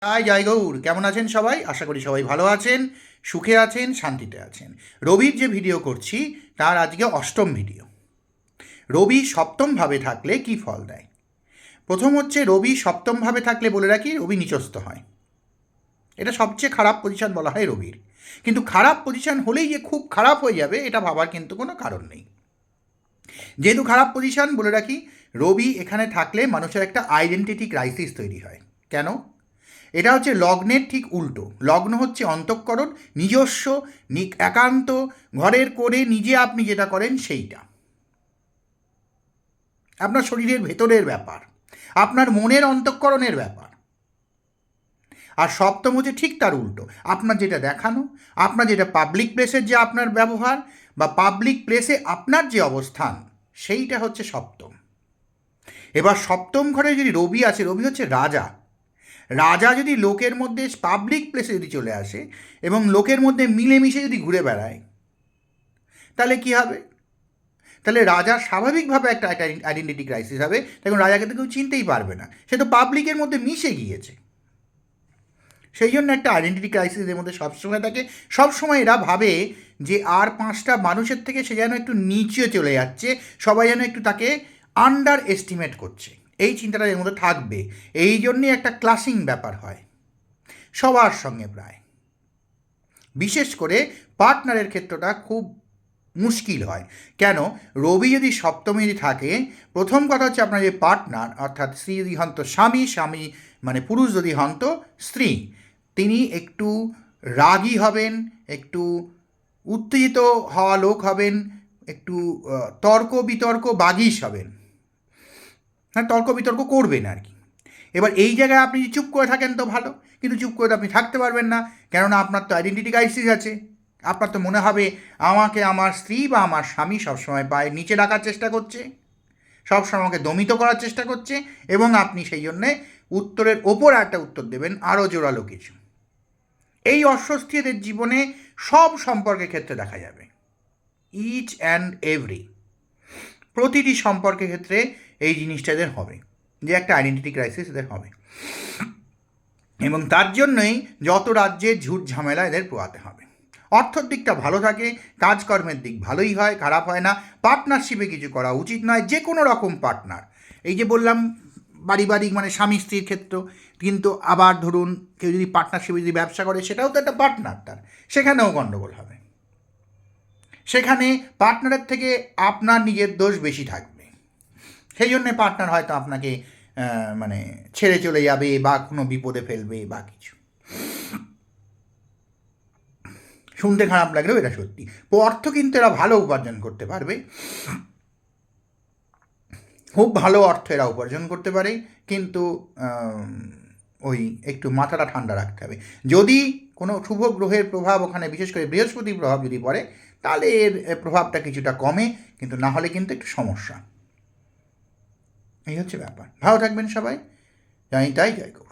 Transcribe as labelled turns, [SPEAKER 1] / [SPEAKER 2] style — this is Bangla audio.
[SPEAKER 1] জয় গৌর। কেমন আছেন সবাই? আশা করি সবাই ভালো আছেন, সুখে আছেন, শান্তিতে আছেন। রবির যে ভিডিও করছি তার আজকে অষ্টম ভিডিও। রবি সপ্তমভাবে থাকলে কি ফল দেয়? প্রথম হচ্ছে, রবি সপ্তমভাবে থাকলে বলে রাখি রবি নিচস্থ হয়। এটা সবচেয়ে খারাপ পজিশন বলা হয় রবির। কিন্তু খারাপ পজিশন হলেই যে খুব খারাপ হয়ে যাবে এটা ভাবার কিন্তু কোনো কারণ নেই। যেহেতু খারাপ পজিশন বলে রাখি, রবি এখানে থাকলে মানুষের একটা আইডেন্টিটি ক্রাইসিস তৈরি হয়। কেন? এটা হচ্ছে লগ্নের ঠিক উল্টো। লগ্ন হচ্ছে অন্তঃকরণ, নিজস্ব, একান্ত, ঘরের করে নিজে আপনি যেটা করেন সেইটা, আপনার শরীরের ভেতরের ব্যাপার, আপনার মনের অন্তঃকরণের ব্যাপার। আর সপ্তম হচ্ছে ঠিক তার উল্টো, আপনার যেটা দেখানো, আপনার যেটা পাবলিক প্লেসের যে আপনার ব্যবহার বা পাবলিক প্লেসে আপনার যে অবস্থান, সেইটা হচ্ছে সপ্তম। এবার সপ্তম ঘরে যদি রবি আছে, রবি হচ্ছে রাজা। রাজা যদি লোকের মধ্যে পাবলিক প্লেসে যদি চলে আসে এবং লোকের মধ্যে মিলেমিশে যদি ঘুরে বেড়ায়, তাহলে কী হবে? তাহলে রাজার স্বাভাবিকভাবে একটা আইডেন্টিটি ক্রাইসিস হবে। তখন রাজাকে তো কেউ চিনতেই পারবে না, সে তো পাবলিকের মধ্যে মিশে গিয়েছে। সেই জন্য একটা আইডেন্টিটি ক্রাইসিসের মধ্যে সবসময় থাকে। সবসময় এরা ভাবে যে আর পাঁচটা মানুষের থেকে সে যেন একটু নিচে চলে যাচ্ছে, সবাই যেন একটু তাকে আন্ডার এস্টিমেট করছে, এই চিন্তাটা এর মধ্যে থাকবে। এই জন্যই একটা ক্লাসিং ব্যাপার হয় সবার সঙ্গে প্রায়। বিশেষ করে পার্টনারের ক্ষেত্রটা খুব মুশকিল হয়। কেন? রবি যদি সপ্তমী যদি থাকে, প্রথম কথা হচ্ছে আপনার যে পার্টনার, অর্থাৎ স্ত্রী যদি হন তো স্বামী, স্বামী মানে পুরুষ যদি হন তো স্ত্রী, তিনি একটু রাগী হবেন, একটু উত্তেজিত হওয়া লোক হবেন, একটু তর্ক বিতর্ক বাগিশ হবেন। হ্যাঁ, তর্ক বিতর্ক করবেন আর কি। এবার এই জায়গায় আপনি চুপ করে থাকেন তো ভালো, কিন্তু চুপ করে তো আপনি থাকতে পারবেন না, কেননা আপনার তো আইডেন্টিটি ক্রাইসিস আছে। আপনার তো মনে হবে আমাকে আমার স্ত্রী বা আমার স্বামী সবসময় পায়ের নিচে রাখার চেষ্টা করছে, সবসময় আমাকে দমিত করার চেষ্টা করছে, এবং আপনি সেই জন্যে উত্তরের ওপর একটা উত্তর দেবেন আরও জোরালো কিছু। এই অস্বস্তি এদের জীবনে সব সম্পর্কের ক্ষেত্রে দেখা যাবে। ইচ অ্যান্ড এভরি, প্রতিটি সম্পর্কের ক্ষেত্রে এই জিনিসটা এদের হবে, যে একটা আইডেন্টিটি ক্রাইসিস এদের হবে। এবং তার জন্যই যত রাজ্যের ঝুট ঝামেলা এদের পোয়াতে হবে। অর্থের দিকটা ভালো থাকে, কাজকর্মের দিক ভালোই হয়, খারাপ হয় না। পার্টনারশিপে কিছু করা উচিত নয়, যে কোনো রকম পার্টনার। এই যে বললাম পারিবারিক মানে স্বামী স্ত্রীর ক্ষেত্র, কিন্তু আবার ধরুন কেউ যদি পার্টনারশিপে যদি ব্যবসা করে, সেটাও তো একটা পার্টনার তার, সেখানেও গণ্ডগোল হবে। সেখানে পার্টনারের থেকে আপনার নিজের দোষ বেশি থাকবে। সেই জন্যে পার্টনার হয়তো আপনাকে মানে ছেড়ে চলে যাবে বা কোনো বিপদে ফেলবে বা কিছু। শুনতে খারাপ লাগলেও এটা সত্যি। অর্থ কিন্তু এরা ভালো উপার্জন করতে পারবে, খুব ভালো অর্থ এরা উপার্জন করতে পারে, কিন্তু ওই একটু মাথাটা ঠান্ডা রাখতে হবে। যদি কোনো শুভ গ্রহের প্রভাব ওখানে, বিশেষ করে বৃহস্পতির প্রভাব যদি পড়ে, তাহলে এর প্রভাবটা কিছুটা কমে, কিন্তু না হলে কিন্তু একটু সমস্যা। এই হচ্ছে ব্যাপার। ভালো থাকবেন সবাই। জানি তাই, জয় গৌর।